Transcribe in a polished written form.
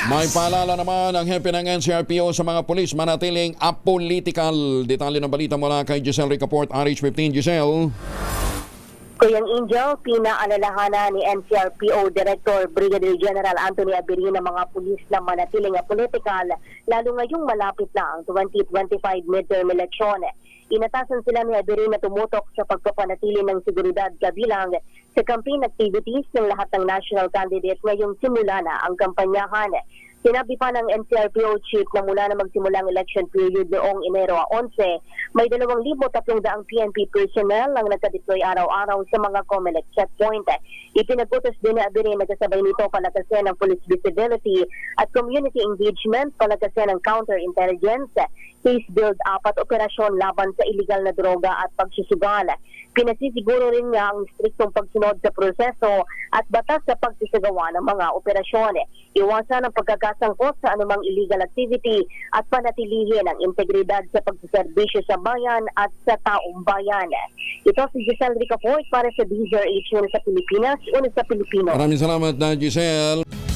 May paalala naman ang hepe ng NCRPO sa mga pulis manatiling apolitical. Detalye ng balita mula kay Giselle Ricaport, RH15. Giselle. Kuyang Angel, pinaalalahanan ni NCRPO Director Brigadier General Anthony Abirin ng mga pulis na manatiling apolitical, lalo ngayong malapit na ang 2025 midterm election. Inatasan sila ni Abirin na tumutok sa pagpapanatili ng seguridad kabilang sa campaign activities ng lahat ng national candidates ngayong simula na ang kampanyahan. Sinabi pa ng NCRPO Chief na mula na magsimula ang election period noong Enero 11, may 2,300 PNP personnel ang nagka-deploy araw-araw sa mga COMELEC checkpoint. Ipinagputos din ni Abirin na kasabay nito palakasin ng police visibility at community engagement, palakasin ng counterintelligence, case build-up at operasyon laban sa iligal na droga at pagsusugal. Pinasisiguro rin nga ang striktong pagsunod sa proseso at batas sa pagsasagawa ng mga operasyon. Iwasan ang pagkakasangkot sa anumang illegal activity at panatilihin ang integridad sa pagsaserbisyo sa bayan at sa taong bayan. Ito si Giselle Ricaport para sa DZRH sa Pilipinas, una sa Pilipino. Maraming salamat na Giselle.